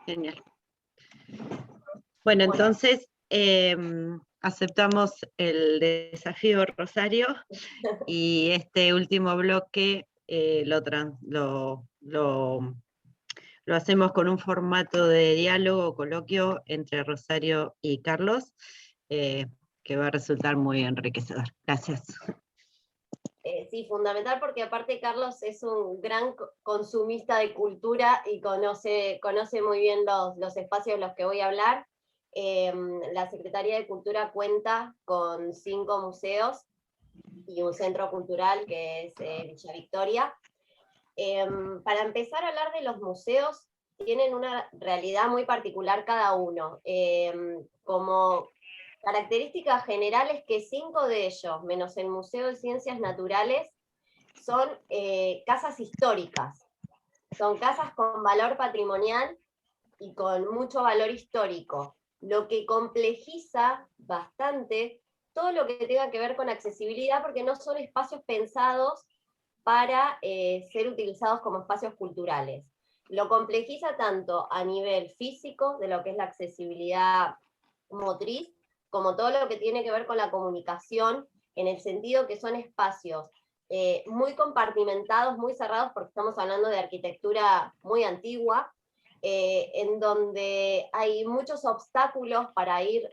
Genial. Bueno, entonces aceptamos el desafío, Rosario, y este último bloque lo hacemos con un formato de diálogo, coloquio entre Rosario y Carlos, que va a resultar muy enriquecedor. Gracias. Sí, fundamental, porque aparte Carlos es un gran consumista de cultura y conoce muy bien los espacios en los que voy a hablar. La Secretaría de Cultura cuenta con 5 museos y un centro cultural que es Villa Victoria. Para empezar a hablar de los museos, tienen una realidad muy particular cada uno. Como características generales, que 5 de ellos, menos el Museo de Ciencias Naturales, son casas históricas. Son casas con valor patrimonial y con mucho valor histórico, lo que complejiza bastante todo lo que tenga que ver con accesibilidad, porque no son espacios pensados para ser utilizados como espacios culturales. Lo complejiza tanto a nivel físico, de lo que es la accesibilidad motriz, como todo lo que tiene que ver con la comunicación, en el sentido que son espacios muy compartimentados, muy cerrados, porque estamos hablando de arquitectura muy antigua, en donde hay muchos obstáculos para ir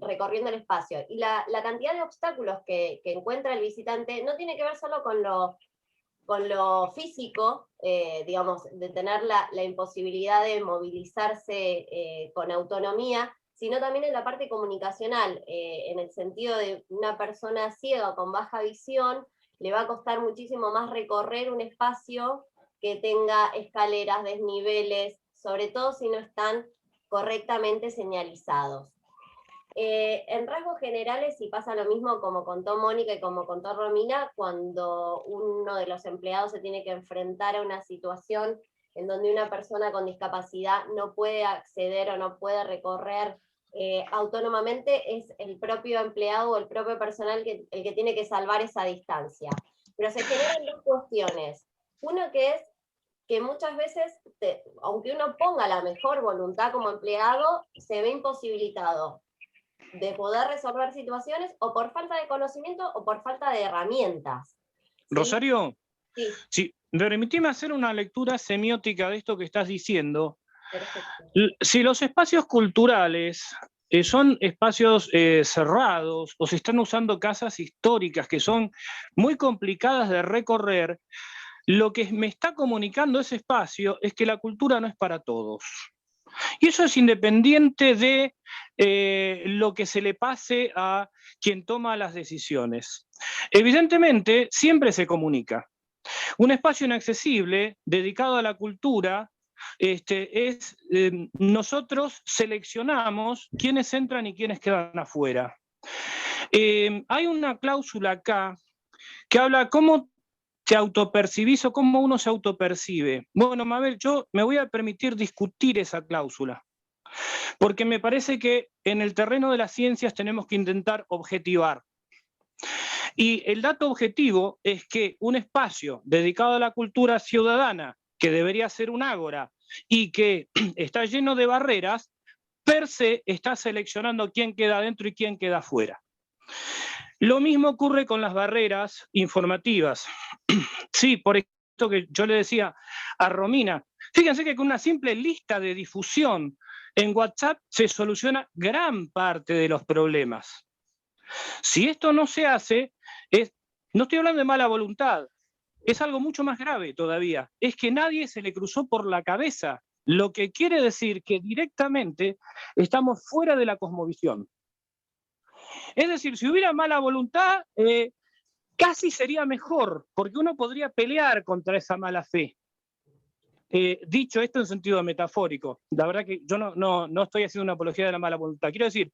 recorriendo el espacio. Y la cantidad de obstáculos que encuentra el visitante no tiene que ver solo con lo físico, digamos, de tener la imposibilidad de movilizarse con autonomía, sino también en la parte comunicacional, en el sentido de una persona ciega con baja visión, le va a costar muchísimo más recorrer un espacio que tenga escaleras, desniveles, sobre todo si no están correctamente señalizados. En rasgos generales, y pasa lo mismo como contó Mónica y como contó Romina, cuando uno de los empleados se tiene que enfrentar a una situación en donde una persona con discapacidad no puede acceder o no puede recorrer autónomamente, es el propio empleado o el propio personal el que tiene que salvar esa distancia. Pero se generan 2 cuestiones. Uno que es que muchas veces, aunque uno ponga la mejor voluntad como empleado, se ve imposibilitado de poder resolver situaciones o por falta de conocimiento o por falta de herramientas. ¿Sí? Rosario, sí, permitime hacer una lectura semiótica de esto que estás diciendo. Perfecto. Si los espacios culturales son espacios cerrados o se están usando casas históricas que son muy complicadas de recorrer, lo que me está comunicando ese espacio es que la cultura no es para todos. Y eso es independiente de lo que se le pase a quien toma las decisiones. Evidentemente, siempre se comunica. Un espacio inaccesible dedicado a la cultura nosotros seleccionamos quiénes entran y quiénes quedan afuera. Hay una cláusula acá que habla cómo te autopercibís o cómo uno se autopercibe. Bueno, Mabel, yo me voy a permitir discutir esa cláusula, porque me parece que en el terreno de las ciencias tenemos que intentar objetivar. Y el dato objetivo es que un espacio dedicado a la cultura ciudadana, que debería ser un ágora, y que está lleno de barreras, per se está seleccionando quién queda adentro y quién queda afuera. Lo mismo ocurre con las barreras informativas. Sí, por esto que yo le decía a Romina, fíjense que con una simple lista de difusión en WhatsApp se soluciona gran parte de los problemas. Si esto no se hace, no estoy hablando de mala voluntad, es algo mucho más grave todavía, es que nadie se le cruzó por la cabeza, lo que quiere decir que directamente estamos fuera de la cosmovisión. Es decir, si hubiera mala voluntad, casi sería mejor, porque uno podría pelear contra esa mala fe. Dicho esto en sentido metafórico, la verdad que yo no estoy haciendo una apología de la mala voluntad. Quiero decir,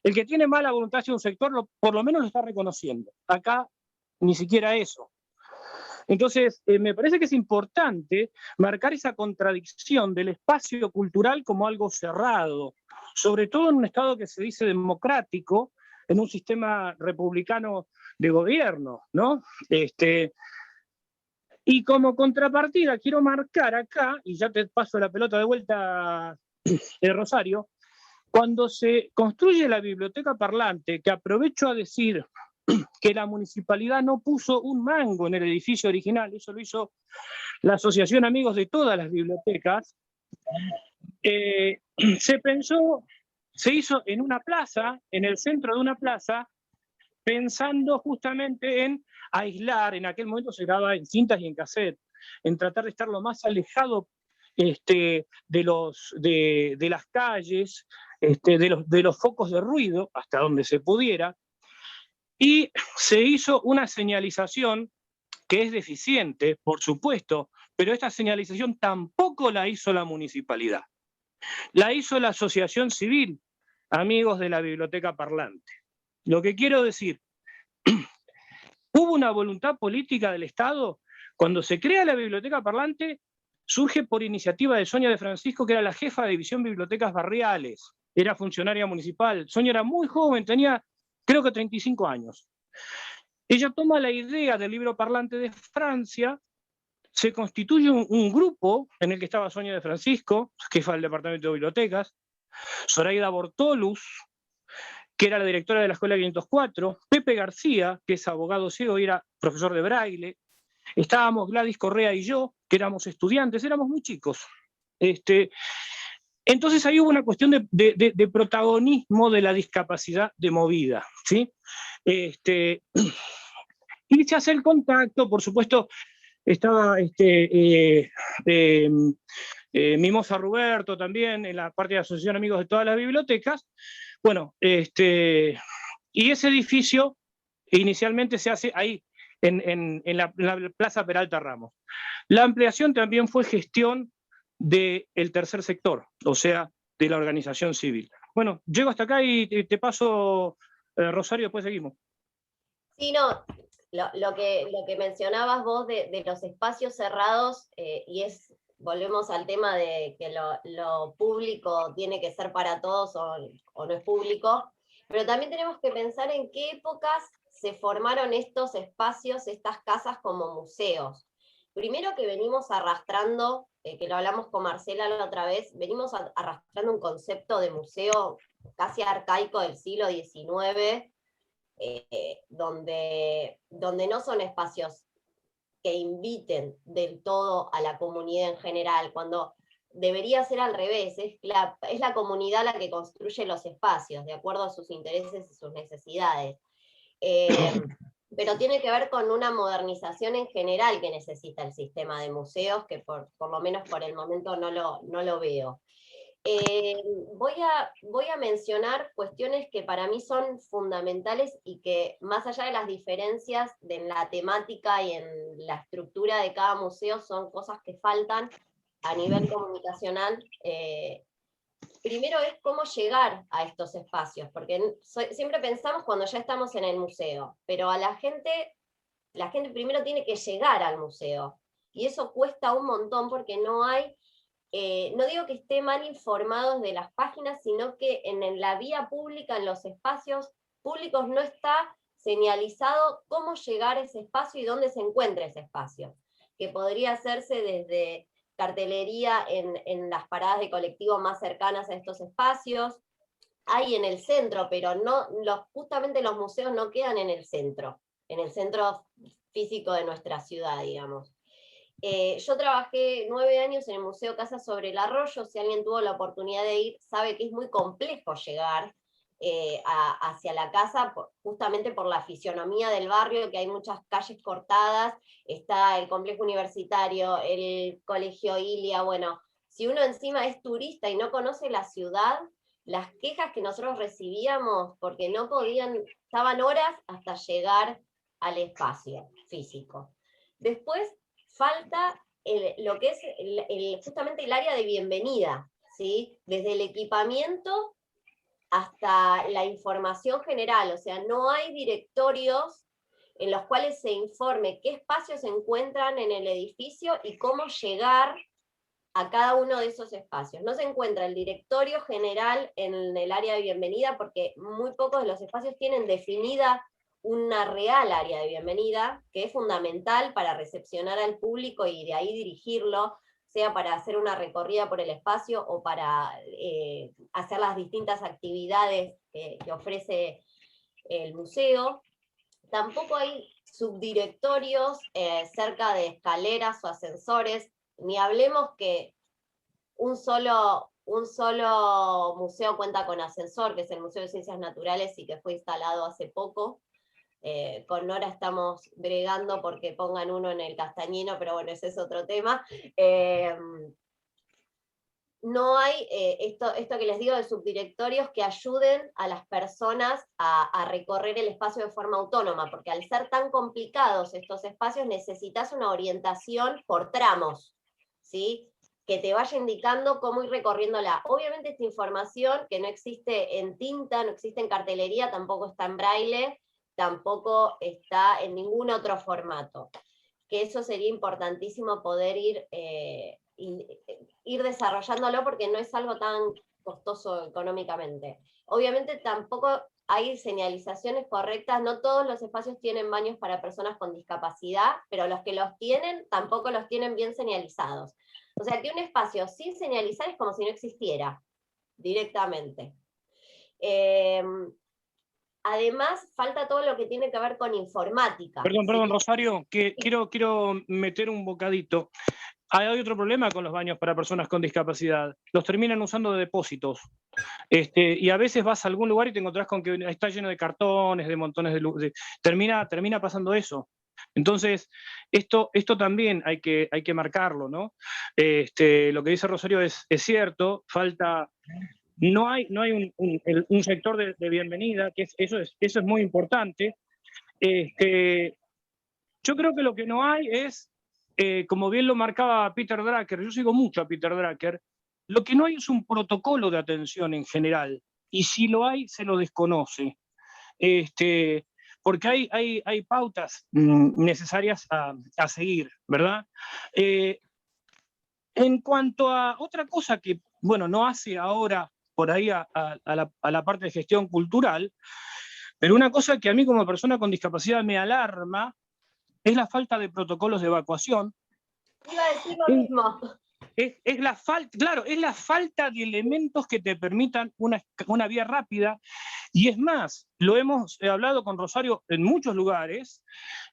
el que tiene mala voluntad hacia un sector, por lo menos lo está reconociendo. Acá ni siquiera eso. Entonces, me parece que es importante marcar esa contradicción del espacio cultural como algo cerrado, sobre todo en un Estado que se dice democrático, en un sistema republicano de gobierno, ¿no? Y como contrapartida quiero marcar acá, y ya te paso la pelota de vuelta, Rosario, cuando se construye la biblioteca parlante, que aprovecho a decir que la municipalidad no puso un mango en el edificio original, eso lo hizo la Asociación Amigos de todas las bibliotecas, se hizo en una plaza, en el centro de una plaza, pensando justamente en aislar, en aquel momento se grababa en cintas y en cassette, en tratar de estar lo más alejado de las calles, de los focos de ruido, hasta donde se pudiera, y se hizo una señalización que es deficiente, por supuesto, pero esta señalización tampoco la hizo la municipalidad. La hizo la asociación civil, Amigos de la Biblioteca Parlante. Lo que quiero decir, hubo una voluntad política del Estado. Cuando se crea la Biblioteca Parlante, surge por iniciativa de Sonia de Francisco, que era la jefa de División Bibliotecas Barriales, era funcionaria municipal. Sonia era muy joven, tenía creo que 35 años. Ella toma la idea del libro parlante de Francia, se constituye un grupo en el que estaba Sonia de Francisco, jefa del Departamento de Bibliotecas, Zoraida Bortolus, que era la directora de la Escuela 504, Pepe García, que es abogado ciego y era profesor de braille, estábamos Gladys Correa y yo, que éramos estudiantes, éramos muy chicos. Entonces ahí hubo una cuestión de protagonismo de la discapacidad de movida, ¿sí? Y se hace el contacto, por supuesto, estaba Mimosa Ruberto también, en la parte de la Asociación Amigos de todas las bibliotecas. Bueno, y ese edificio inicialmente se hace ahí, en la Plaza Peralta Ramos. La ampliación también fue gestión del tercer sector, o sea, de la organización civil. Bueno, llego hasta acá y te paso, Rosario, después seguimos. Sí, no, lo que mencionabas vos de los espacios cerrados, volvemos al tema de que lo público tiene que ser para todos o no es público, pero también tenemos que pensar en qué épocas se formaron estos espacios, estas casas como museos. Primero que venimos arrastrando, que lo hablamos con Marcela la otra vez, venimos arrastrando un concepto de museo casi arcaico del siglo XIX, donde no son espacios que inviten del todo a la comunidad en general, cuando debería ser al revés, es la comunidad la que construye los espacios, de acuerdo a sus intereses y sus necesidades. Pero tiene que ver con una modernización en general que necesita el sistema de museos, que por lo menos por el momento no lo veo. Voy a mencionar cuestiones que para mí son fundamentales y que más allá de las diferencias en la temática y en la estructura de cada museo son cosas que faltan a nivel comunicacional. Primero es cómo llegar a estos espacios, porque siempre pensamos cuando ya estamos en el museo, pero a la gente primero tiene que llegar al museo, y eso cuesta un montón porque no hay, no digo que esté mal informados de las páginas, sino que en la vía pública, en los espacios públicos, no está señalizado cómo llegar a ese espacio y dónde se encuentra ese espacio, que podría hacerse desde cartelería en las paradas de colectivo más cercanas a estos espacios. Hay en el centro, pero justamente los museos no quedan en el centro físico de nuestra ciudad, digamos. Yo trabajé 9 años en el Museo Casa sobre el Arroyo. Si alguien tuvo la oportunidad de ir, sabe que es muy complejo llegar hacia la casa, justamente por la fisionomía del barrio, que hay muchas calles cortadas, está el complejo universitario, el colegio Ilia. Bueno, si uno encima es turista y no conoce la ciudad, las quejas que nosotros recibíamos, porque no podían, estaban horas hasta llegar al espacio físico. Después falta lo que es justamente el área de bienvenida, ¿sí? Desde el equipamiento hasta la información general, o sea, no hay directorios en los cuales se informe qué espacios se encuentran en el edificio y cómo llegar a cada uno de esos espacios. No se encuentra el directorio general en el área de bienvenida porque muy pocos de los espacios tienen definida una real área de bienvenida, que es fundamental para recepcionar al público y de ahí dirigirlo. sea para hacer una recorrida por el espacio o para hacer las distintas actividades que ofrece el museo. Tampoco hay subdirectorios cerca de escaleras o ascensores, ni hablemos que un solo museo cuenta con ascensor, que es el Museo de Ciencias Naturales y que fue instalado hace poco. Con Nora estamos bregando porque pongan uno en el Castañino, pero bueno, ese es otro tema. No hay esto que les digo de subdirectorios que ayuden a las personas a recorrer el espacio de forma autónoma, porque al ser tan complicados estos espacios necesitas una orientación por tramos, ¿sí? Que te vaya indicando cómo ir recorriéndola. Obviamente esta información que no existe en tinta, no existe en cartelería, tampoco está en braille, tampoco está en ningún otro formato. Que eso sería importantísimo poder ir desarrollándolo porque no es algo tan costoso económicamente. Obviamente tampoco hay señalizaciones correctas, no todos los espacios tienen baños para personas con discapacidad, pero los que los tienen tampoco los tienen bien señalizados. O sea que un espacio sin señalizar es como si no existiera directamente. Además, falta todo lo que tiene que ver con informática. Perdón, Rosario, que quiero meter un bocadito. Hay otro problema con los baños para personas con discapacidad. Los terminan usando de depósitos. Y a veces vas a algún lugar y te encontrás con que está lleno de cartones, de montones de termina pasando eso. Entonces, esto también hay que marcarlo, ¿no? Lo que dice Rosario es cierto, falta... No hay un sector de bienvenida, que eso es muy importante. Yo creo que lo que no hay es, como bien lo marcaba Peter Drucker, yo sigo mucho a Peter Drucker, lo que no hay es un protocolo de atención en general, y si lo hay, se lo desconoce. Porque hay pautas necesarias a seguir, ¿verdad? En cuanto a otra cosa que, bueno, no hace ahora por ahí a la parte de gestión cultural, pero una cosa que a mí como persona con discapacidad me alarma es la falta de protocolos de evacuación. Iba a decir lo mismo. Es la falta de elementos que te permitan una vía rápida, y es más, lo hemos hablado con Rosario en muchos lugares,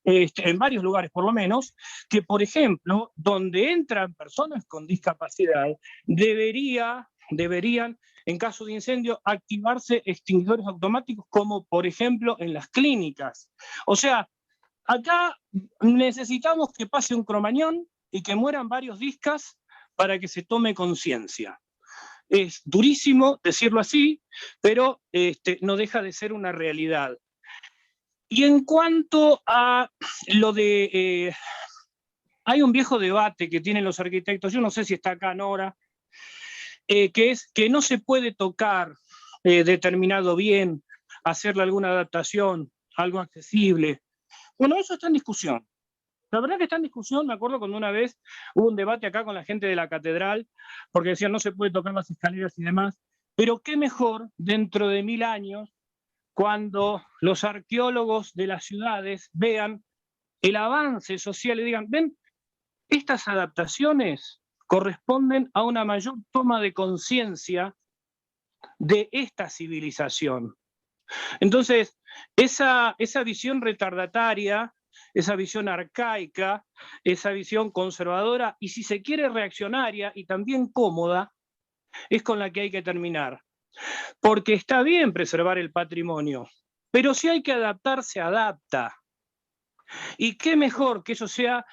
en varios lugares por lo menos, que por ejemplo, donde entran personas con discapacidad, deberían, en caso de incendio, activarse extinguidores automáticos, como por ejemplo en las clínicas. O sea, acá necesitamos que pase un cromañón y que mueran varios discas para que se tome conciencia. Es durísimo decirlo así, pero no deja de ser una realidad. Y en cuanto a lo de... hay un viejo debate que tienen los arquitectos, yo no sé si está acá Nora, que es que no se puede tocar determinado bien, hacerle alguna adaptación, algo accesible. Bueno, eso está en discusión. La verdad que está en discusión. Me acuerdo cuando una vez hubo un debate acá con la gente de la catedral, porque decían no se puede tocar las escaleras y demás, pero qué mejor dentro de 1000 años, cuando los arqueólogos de las ciudades vean el avance social y digan, ven, estas adaptaciones corresponden a una mayor toma de conciencia de esta civilización. Entonces, esa visión retardataria, esa visión arcaica, esa visión conservadora y, si se quiere, reaccionaria y también cómoda, es con la que hay que terminar. Porque está bien preservar el patrimonio, pero si hay que adaptar, se adapta. Y qué mejor que eso sea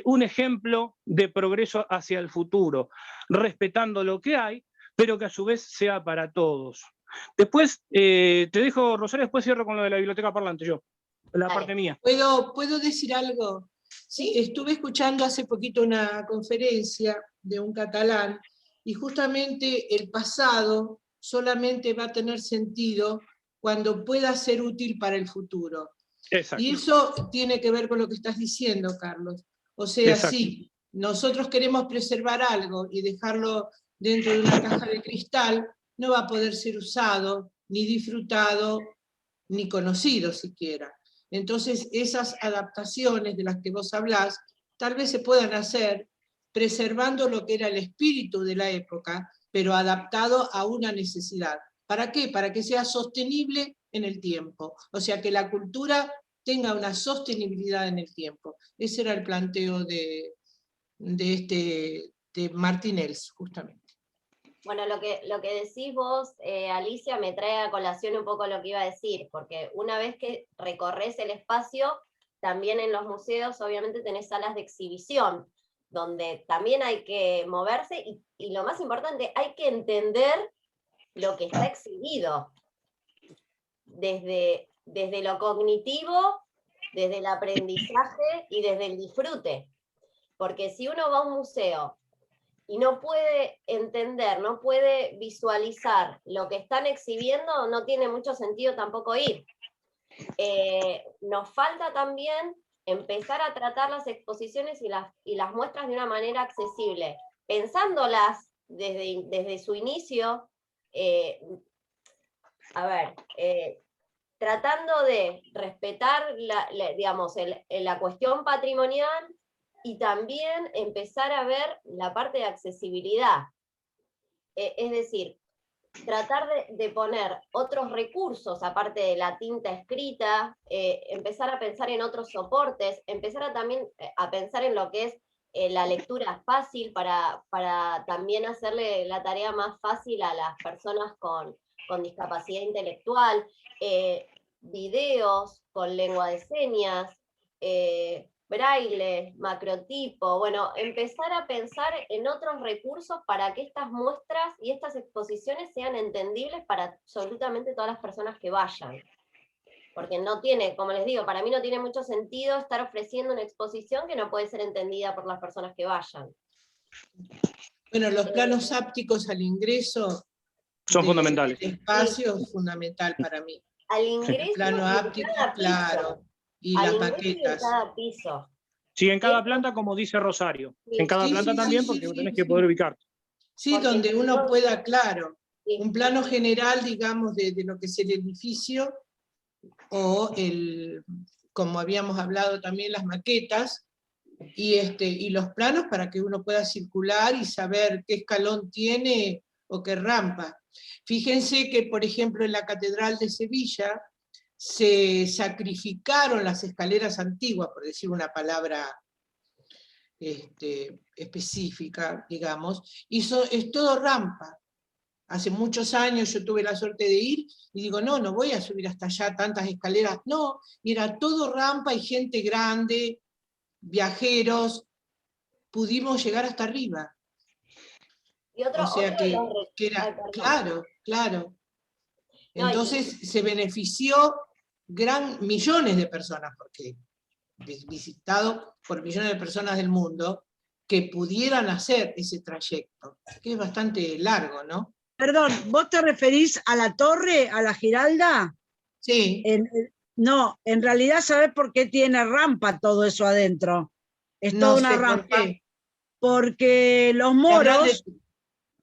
un ejemplo de progreso hacia el futuro, respetando lo que hay, pero que a su vez sea para todos. Después, te dejo, Rosario, después cierro con lo de la biblioteca parlante, yo, la parte mía. ¿Puedo decir algo? Sí, estuve escuchando hace poquito una conferencia de un catalán, y justamente el pasado solamente va a tener sentido cuando pueda ser útil para el futuro. Exacto. Y eso tiene que ver con lo que estás diciendo, Carlos. O sea, si nosotros queremos preservar algo y dejarlo dentro de una caja de cristal, no va a poder ser usado, ni disfrutado, ni conocido siquiera. Entonces, esas adaptaciones de las que vos hablás, tal vez se puedan hacer preservando lo que era el espíritu de la época, pero adaptado a una necesidad. ¿Para qué? Para que sea sostenible en el tiempo. O sea, que la cultura tenga una sostenibilidad en el tiempo. Ese era el planteo de Martín Els, justamente. Bueno, lo que decís vos, Alicia, me trae a colación un poco lo que iba a decir, porque una vez que recorres el espacio, también en los museos obviamente tenés salas de exhibición, donde también hay que moverse y lo más importante, hay que entender lo que está exhibido, desde lo cognitivo, desde el aprendizaje y desde el disfrute. Porque si uno va a un museo y no puede entender, no puede visualizar lo que están exhibiendo, no tiene mucho sentido tampoco ir. Nos falta también empezar a tratar las exposiciones y las muestras de una manera accesible, pensándolas desde su inicio, tratando de respetar la cuestión patrimonial y también empezar a ver la parte de accesibilidad. Es decir, tratar de poner otros recursos, aparte de la tinta escrita, empezar a pensar en otros soportes, empezar también a pensar en lo que es la lectura fácil para también hacerle la tarea más fácil a las personas con discapacidad intelectual, videos con lengua de señas, braille, macrotipo, bueno, empezar a pensar en otros recursos para que estas muestras y estas exposiciones sean entendibles para absolutamente todas las personas que vayan. Porque no tiene, como les digo, para mí no tiene mucho sentido estar ofreciendo una exposición que no puede ser entendida por las personas que vayan. Bueno, los planos ápticos al ingreso son fundamentales. El espacio es fundamental para mí. Al ingreso, el plano áptico, claro. Y las maquetas. En cada piso. Sí, en cada planta, como dice Rosario. Sí. En cada planta también, porque tenés que poder ubicar. Sí, porque donde uno pueda, claro, un plano general, digamos, de lo que es el edificio, o como habíamos hablado también, las maquetas, y los planos para que uno pueda circular y saber qué escalón tiene o qué rampa. Fíjense que, por ejemplo, en la Catedral de Sevilla, se sacrificaron las escaleras antiguas, por decir una palabra específica, digamos, y es todo rampa. Hace muchos años yo tuve la suerte de ir, y digo, no voy a subir hasta allá tantas escaleras, no, era todo rampa y gente grande, viajeros, pudimos llegar hasta arriba. Y o sea que era, claro. Entonces se benefició millones de personas, porque visitado por millones de personas del mundo, que pudieran hacer ese trayecto, que es bastante largo, ¿no? Perdón, ¿vos te referís a la torre, a la Giralda? Sí. No, en realidad, ¿sabés por qué tiene rampa todo eso adentro? Es toda una rampa. ¿Por qué? Porque los moros,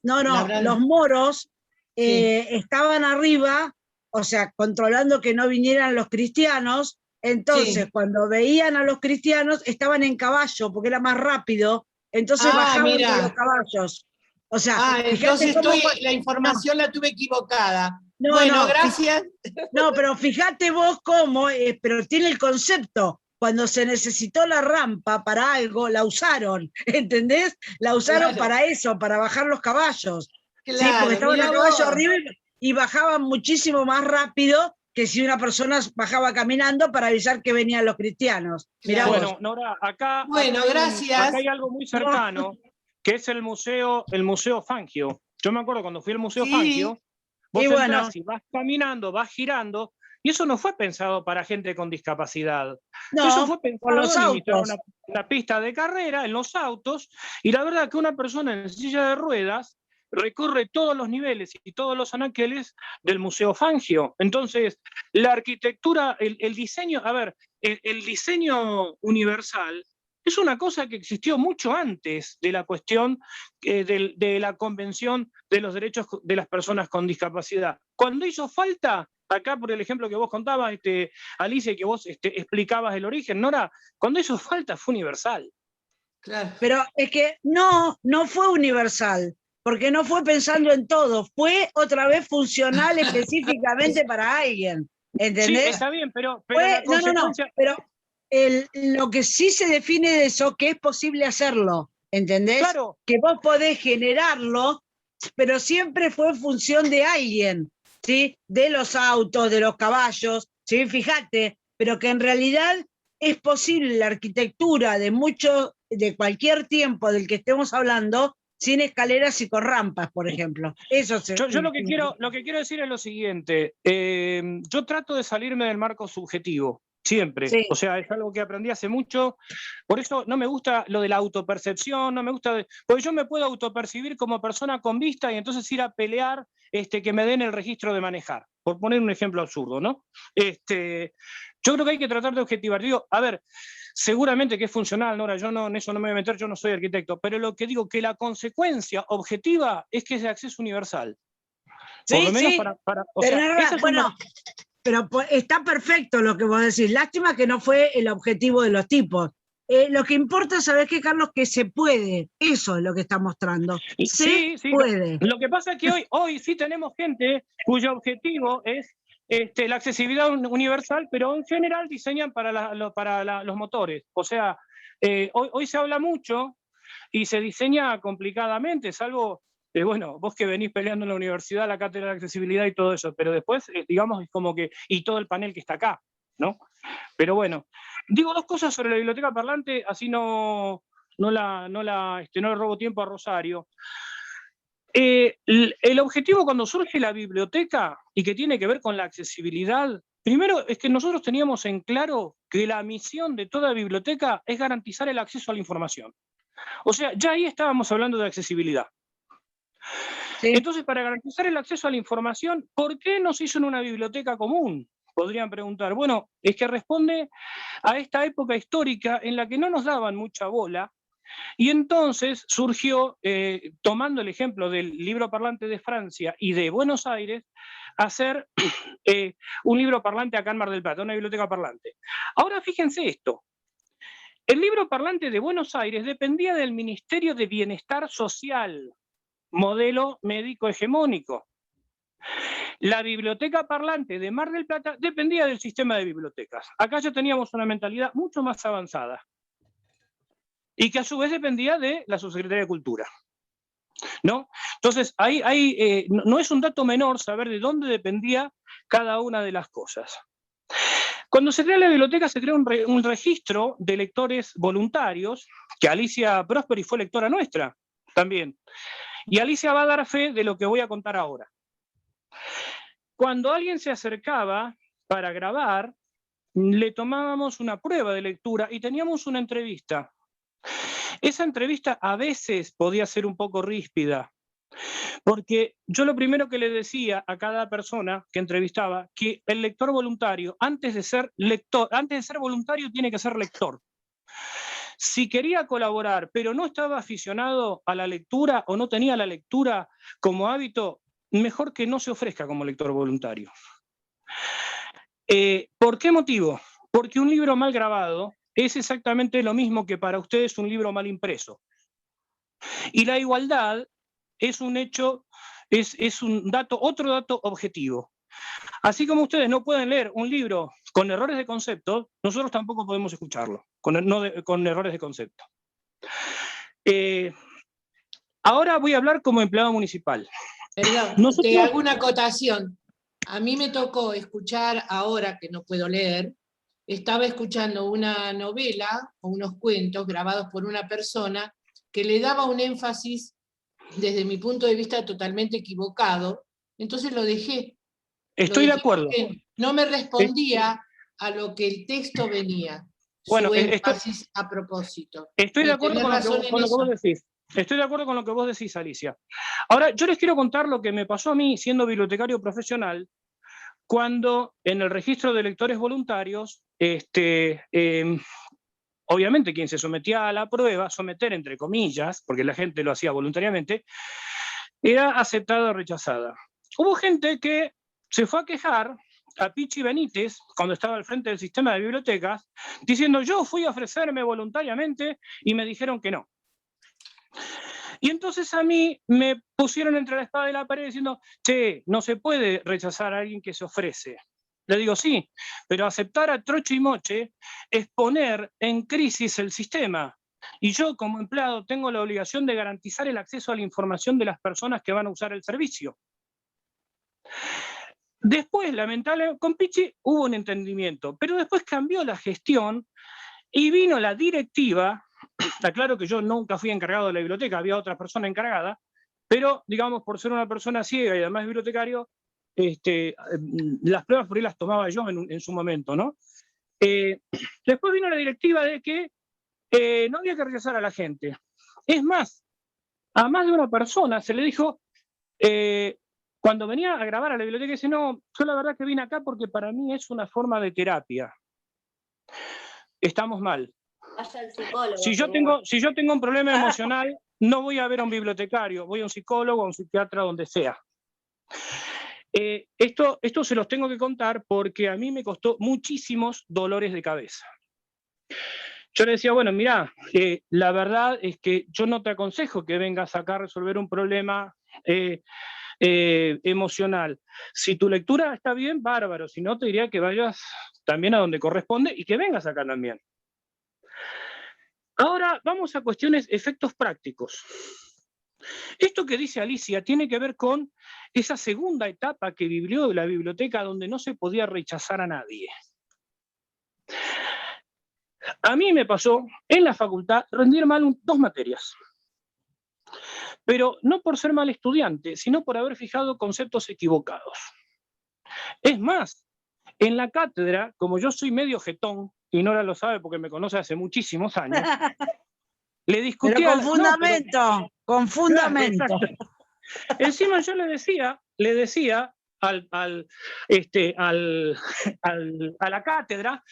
los moros estaban arriba, o sea, controlando que no vinieran los cristianos. Entonces, cuando veían a los cristianos, estaban en caballo, porque era más rápido, entonces bajaban con los caballos. O sea, entonces la información la tuve equivocada. Gracias. No, pero fíjate vos cómo, pero tiene el concepto. Cuando se necesitó la rampa para algo, la usaron, ¿entendés? La usaron para eso, para bajar los caballos. Claro, sí, porque estaban a caballo arriba y bajaban muchísimo más rápido que si una persona bajaba caminando para avisar que venían los cristianos. Mirá vos. Bueno, Nora, acá gracias. Acá hay algo muy cercano, que es el museo Fangio. Yo me acuerdo cuando fui al Museo Fangio, vos entrás y vas caminando, vas girando, y eso no fue pensado para gente con discapacidad. No, eso fue pensado los autos. Una pista de carrera en los autos, y la verdad que una persona en silla de ruedas recorre todos los niveles y todos los anaqueles del Museo Fangio. Entonces, la arquitectura, el diseño, el diseño universal es una cosa que existió mucho antes de la cuestión de la Convención de los Derechos de las Personas con Discapacidad. Cuando hizo falta, acá por el ejemplo que vos contabas, Alicia, que vos explicabas el origen, Nora, cuando hizo falta fue universal. Claro. Pero es que no fue universal, porque no fue pensando en todo, fue otra vez funcional específicamente para alguien, ¿entendés? Sí, está bien, pero fue, la consecuencia... No, pero lo que sí se define de eso, que es posible hacerlo, ¿entendés? Claro. Que vos podés generarlo, pero siempre fue en función de alguien, ¿sí? De los autos, de los caballos, ¿sí? Fíjate, pero que en realidad es posible la arquitectura de cualquier tiempo del que estemos hablando, sin escaleras y con rampas, por ejemplo. Eso yo lo que quiero decir es lo siguiente. Yo trato de salirme del marco subjetivo, siempre. Sí. O sea, es algo que aprendí hace mucho. Por eso no me gusta lo de la autopercepción, no me gusta... Porque yo me puedo autopercibir como persona con vista y entonces ir a pelear que me den el registro de manejar. Por poner un ejemplo absurdo, ¿no? Yo creo que hay que tratar de objetivar. Digo, a ver, seguramente que es funcional, Nora, yo en eso no me voy a meter, yo no soy arquitecto, pero lo que digo que la consecuencia objetiva es que es de acceso universal. Sí, por lo menos para o sea, bueno, pero está perfecto lo que vos decís. Lástima que no fue el objetivo de los tipos. Lo que importa, ¿sabés qué, Carlos? Que se puede. Eso es lo que está mostrando. Se puede. Lo que pasa es que hoy sí tenemos gente cuyo objetivo es la accesibilidad universal, pero en general diseñan para los motores. O sea, hoy se habla mucho y se diseña complicadamente, salvo, bueno, vos que venís peleando en la universidad, la cátedra de accesibilidad y todo eso, pero después, digamos, es como que, y todo el panel que está acá, ¿no? Pero bueno, digo dos cosas sobre la biblioteca parlante, así no le robo tiempo a Rosario. El objetivo cuando surge la biblioteca y que tiene que ver con la accesibilidad, primero es que nosotros teníamos en claro que la misión de toda biblioteca es garantizar el acceso a la información. O sea, ya ahí estábamos hablando de accesibilidad. Sí. Entonces, para garantizar el acceso a la información, ¿por qué no se hizo en una biblioteca común? Podrían preguntar. Bueno, es que responde a esta época histórica en la que no nos daban mucha bola. Y entonces surgió, tomando el ejemplo del libro parlante de Francia y de Buenos Aires, hacer un libro parlante acá en Mar del Plata, una biblioteca parlante. Ahora fíjense esto. El libro parlante de Buenos Aires dependía del Ministerio de Bienestar Social, modelo médico hegemónico. La biblioteca parlante de Mar del Plata dependía del sistema de bibliotecas. Acá ya teníamos una mentalidad mucho más avanzada. Y que a su vez dependía de la Subsecretaría de Cultura, ¿no? Entonces, no es un dato menor saber de dónde dependía cada una de las cosas. Cuando se crea la biblioteca, se crea un registro de lectores voluntarios, que Alicia Prosperi fue lectora nuestra también. Y Alicia va a dar fe de lo que voy a contar ahora. Cuando alguien se acercaba para grabar, le tomábamos una prueba de lectura y teníamos una entrevista. Esa entrevista a veces podía ser un poco ríspida, porque yo lo primero que le decía a cada persona que entrevistaba, que el lector voluntario, antes de ser voluntario, tiene que ser lector. Si quería colaborar, pero no estaba aficionado a la lectura o no tenía la lectura como hábito, mejor que no se ofrezca como lector voluntario. ¿Por qué motivo? Porque un libro mal grabado es exactamente lo mismo que para ustedes un libro mal impreso. Y la igualdad es un hecho, es un dato, otro dato objetivo. Así como ustedes no pueden leer un libro con errores de concepto, nosotros tampoco podemos escucharlo con errores de concepto. Ahora voy a hablar como empleado municipal. Perdón, te hago una acotación. A mí me tocó escuchar, ahora que no puedo leer, estaba escuchando una novela o unos cuentos grabados por una persona que le daba un énfasis, desde mi punto de vista, totalmente equivocado, entonces lo dejé. Estoy de acuerdo. No me respondía a lo que el texto venía. Bueno, su énfasis a propósito. Estoy de acuerdo con lo que vos decís. Estoy de acuerdo con lo que vos decís, Alicia. Ahora, yo les quiero contar lo que me pasó a mí siendo bibliotecario profesional, cuando en el registro de lectores voluntarios, obviamente quien se sometía a la prueba, someter entre comillas, porque la gente lo hacía voluntariamente, era aceptada o rechazada. Hubo gente que se fue a quejar a Pichi Benítez, cuando estaba al frente del sistema de bibliotecas, diciendo yo fui a ofrecerme voluntariamente y me dijeron que no. Y entonces a mí me pusieron entre la espada y la pared diciendo, che, no se puede rechazar a alguien que se ofrece. Le digo, sí, pero aceptar a troche y moche es poner en crisis el sistema. Y yo como empleado tengo la obligación de garantizar el acceso a la información de las personas que van a usar el servicio. Después, lamentablemente, con Pichi hubo un entendimiento, pero después cambió la gestión y vino la directiva. Está claro que yo nunca fui encargado de la biblioteca, había otra persona encargada, pero, digamos, por ser una persona ciega y además bibliotecario, las pruebas por ahí las tomaba yo en su momento, ¿no? Después vino la directiva de que no había que rechazar a la gente. Es más, a más de una persona se le dijo, cuando venía a grabar a la biblioteca, dice, no, yo la verdad que vine acá porque para mí es una forma de terapia. Estamos mal. Vaya al psicólogo. Si yo tengo un problema emocional, no voy a ver a un bibliotecario, voy a un psicólogo, a un psiquiatra, donde sea. Esto se los tengo que contar porque a mí me costó muchísimos dolores de cabeza. Yo le decía, bueno, mirá, la verdad es que yo no te aconsejo que vengas acá a resolver un problema emocional. Si tu lectura está bien, bárbaro. Si no, te diría que vayas también a donde corresponde y que vengas acá también. Ahora vamos a cuestiones, efectos prácticos. Esto que dice Alicia tiene que ver con esa segunda etapa que vivió la biblioteca donde no se podía rechazar a nadie. A mí me pasó en la facultad rendir mal 2 materias. Pero no por ser mal estudiante, sino por haber fijado conceptos equivocados. Es más, en la cátedra, como yo soy medio jetón, y Nora lo sabe porque me conoce hace muchísimos años, le discutía... Pero con fundamento, con fundamento. Claro, encima yo le decía a la cátedra,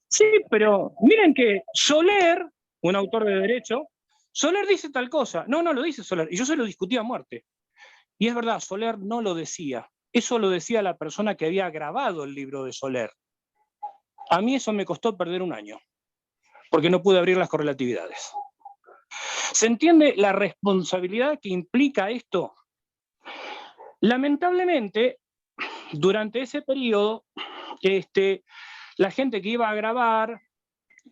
sí, pero miren que Soler, un autor de derecho, Soler dice tal cosa. No, no lo dice Soler. Y yo se lo discutía a muerte. Y es verdad, Soler no lo decía. Eso lo decía la persona que había grabado el libro de Soler. A mí eso me costó perder 1 año, porque no pude abrir las correlatividades. ¿Se entiende la responsabilidad que implica esto? Lamentablemente, durante ese periodo, la gente que iba a grabar,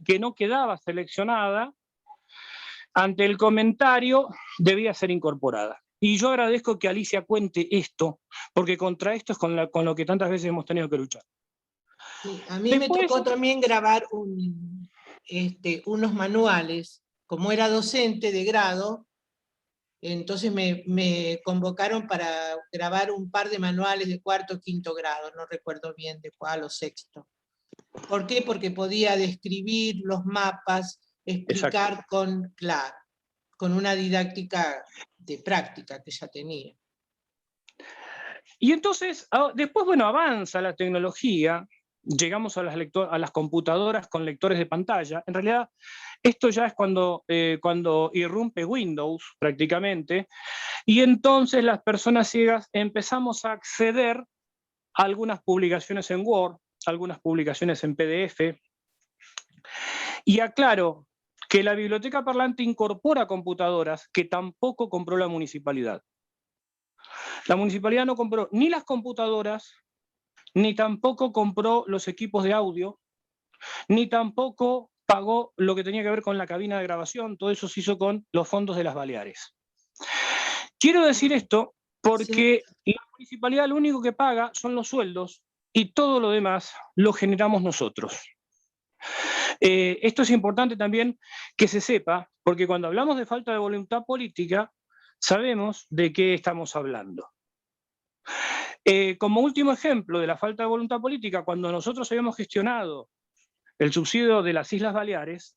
que no quedaba seleccionada, ante el comentario debía ser incorporada. Y yo agradezco que Alicia cuente esto, porque contra esto es con lo que tantas veces hemos tenido que luchar. Sí, a mí me tocó también grabar unos manuales. Como era docente de grado, entonces me convocaron para grabar un par de manuales de 4º o 5º grado, no recuerdo bien de cuál o 6º. ¿Por qué? Porque podía describir los mapas, explicar con una didáctica de práctica que ya tenía. Y entonces, después, bueno, avanza la tecnología, llegamos a las computadoras con lectores de pantalla. En realidad, esto ya es cuando irrumpe Windows, prácticamente, y entonces las personas ciegas empezamos a acceder a algunas publicaciones en Word, algunas publicaciones en PDF, y aclaro que la Biblioteca Parlante incorpora computadoras que tampoco compró la municipalidad. La municipalidad no compró ni las computadoras, ni tampoco compró los equipos de audio, ni tampoco pagó lo que tenía que ver con la cabina de grabación. Todo eso se hizo con los fondos de las Baleares. Quiero decir esto porque la municipalidad lo único que paga son los sueldos y todo lo demás lo generamos nosotros. Esto es importante también que se sepa, porque cuando hablamos de falta de voluntad política, sabemos de qué estamos hablando. Como último ejemplo de la falta de voluntad política, cuando nosotros habíamos gestionado el subsidio de las Islas Baleares,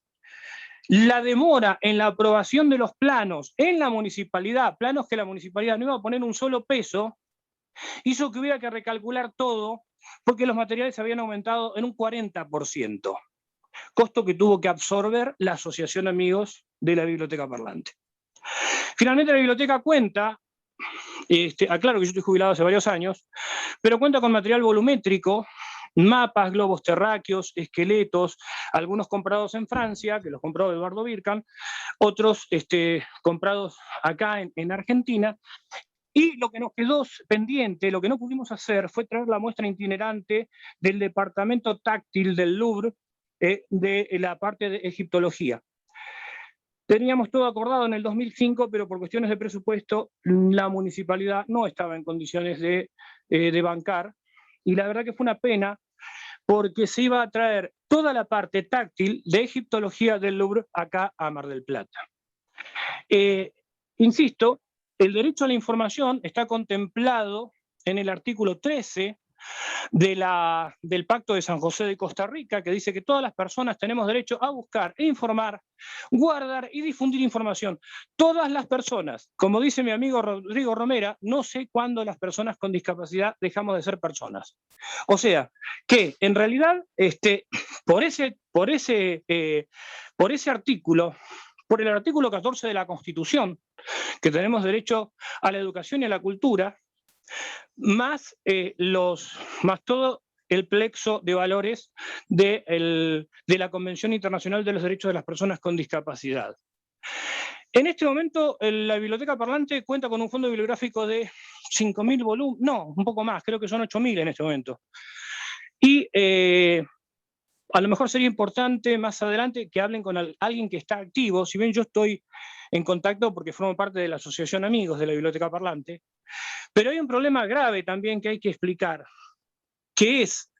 la demora en la aprobación de los planos en la municipalidad, planos que la municipalidad no iba a poner un solo peso, hizo que hubiera que recalcular todo, porque los materiales habían aumentado en un 40%, costo que tuvo que absorber la Asociación Amigos de la Biblioteca Parlante. Finalmente la biblioteca cuenta Aclaro que yo estoy jubilado hace varios años, pero cuenta con material volumétrico, mapas, globos terráqueos, esqueletos, algunos comprados en Francia, que los compró Eduardo Birkan, otros comprados acá en Argentina. Y lo que nos quedó pendiente, lo que no pudimos hacer, fue traer la muestra itinerante del departamento táctil del Louvre, de la parte de egiptología. Teníamos todo acordado en el 2005, pero por cuestiones de presupuesto, la municipalidad no estaba en condiciones de bancar, y la verdad que fue una pena, porque se iba a traer toda la parte táctil de egiptología del Louvre acá a Mar del Plata. Insisto, el derecho a la información está contemplado en el artículo 13 del Pacto de San José de Costa Rica, que dice que todas las personas tenemos derecho a buscar, informar, guardar y difundir información. Todas las personas, como dice mi amigo Rodrigo Romera, no sé cuándo las personas con discapacidad dejamos de ser personas. O sea, que en realidad por ese artículo, por el artículo 14 de la Constitución, que tenemos derecho a la educación y a la cultura, más todo el plexo de valores de la Convención Internacional de los Derechos de las Personas con Discapacidad. En este momento, la Biblioteca Parlante cuenta con un fondo bibliográfico de 5.000 volúmenes, no, un poco más, creo que son 8.000 en este momento. Y a lo mejor sería importante más adelante que hablen con alguien que está activo, si bien yo estoy en contacto porque formo parte de la Asociación Amigos de la Biblioteca Parlante, pero hay un problema grave también que hay que explicar, que es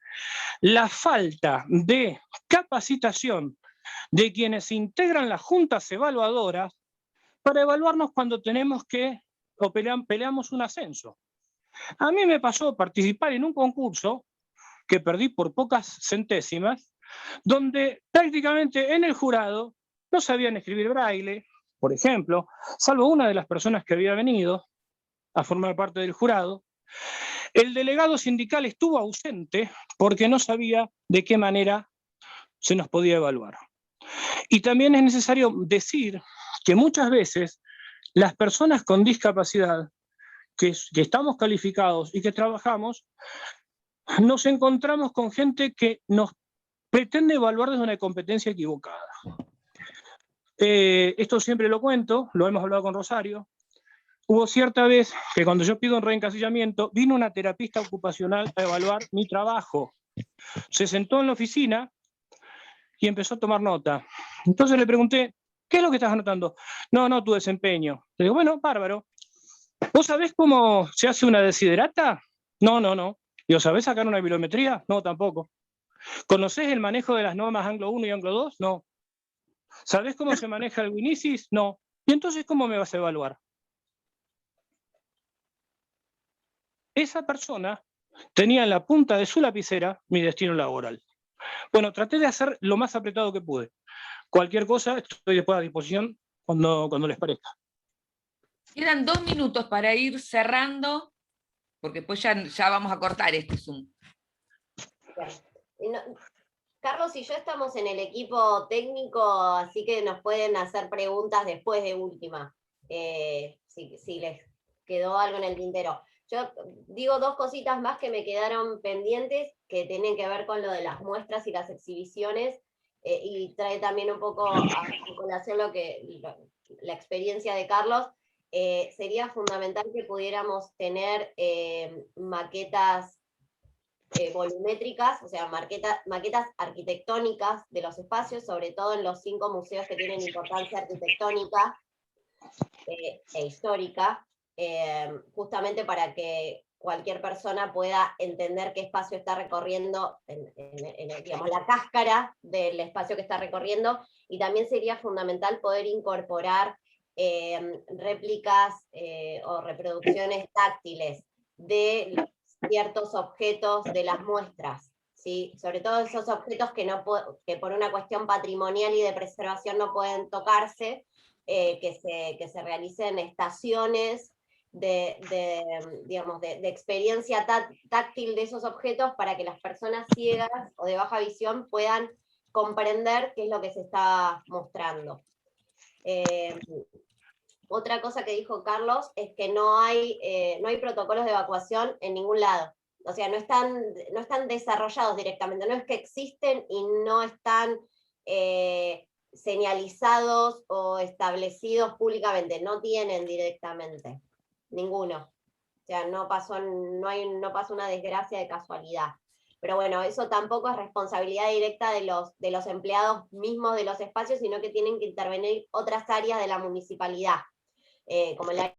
la falta de capacitación de quienes integran las juntas evaluadoras para evaluarnos cuando tenemos que, o peleamos un ascenso. A mí me pasó participar en un concurso que perdí por pocas centésimas, donde prácticamente en el jurado no sabían escribir braille, por ejemplo, salvo una de las personas que había venido a formar parte del jurado. El delegado sindical estuvo ausente porque no sabía de qué manera se nos podía evaluar. Y también es necesario decir que muchas veces las personas con discapacidad que estamos calificados y que trabajamos, nos encontramos con gente que nos pretende evaluar desde una competencia equivocada. Esto siempre lo cuento, lo hemos hablado con Rosario. Hubo cierta vez que cuando yo pido un reencasillamiento, vino una terapista ocupacional a evaluar mi trabajo. Se sentó en la oficina y empezó a tomar nota. Entonces le pregunté, ¿qué es lo que estás anotando? No, tu desempeño. Le digo, bueno, bárbaro. ¿Vos sabés cómo se hace una desiderata? No. Digo, ¿sabés sacar una bibliometría? No, tampoco. ¿Conocés el manejo de las normas Anglo 1 y Anglo 2? No. ¿Sabés cómo se maneja el Winisis? No. ¿Y entonces cómo me vas a evaluar? Esa persona tenía en la punta de su lapicera mi destino laboral. Bueno, traté de hacer lo más apretado que pude. Cualquier cosa, estoy después a disposición cuando les parezca. Quedan 2 minutos para ir cerrando, porque después ya vamos a cortar este Zoom. Carlos y yo estamos en el equipo técnico, así que nos pueden hacer preguntas después de última, si les quedó algo en el tintero. Yo digo 2 cositas más que me quedaron pendientes, que tienen que ver con lo de las muestras y las exhibiciones, y trae también un poco a colación la experiencia de Carlos. Sería fundamental que pudiéramos tener maquetas volumétricas, o sea, maquetas arquitectónicas de los espacios, sobre todo en los 5 museos que tienen importancia arquitectónica e histórica, justamente para que cualquier persona pueda entender qué espacio está recorriendo, digamos, la cáscara del espacio que está recorriendo, y también sería fundamental poder incorporar réplicas o reproducciones táctiles de ciertos objetos de las muestras, ¿sí? Sobre todo esos objetos que por una cuestión patrimonial y de preservación no pueden tocarse, que se realicen estaciones de experiencia táctil de esos objetos para que las personas ciegas o de baja visión puedan comprender qué es lo que se está mostrando. Otra cosa que dijo Carlos es que no hay protocolos de evacuación en ningún lado. O sea, no están desarrollados directamente, no es que existen y no están señalizados o establecidos públicamente, no tienen directamente, ninguno. O sea, no pasó una desgracia de casualidad. Pero bueno, eso tampoco es responsabilidad directa de los empleados mismos de los espacios, sino que tienen que intervenir otras áreas de la municipalidad, como el área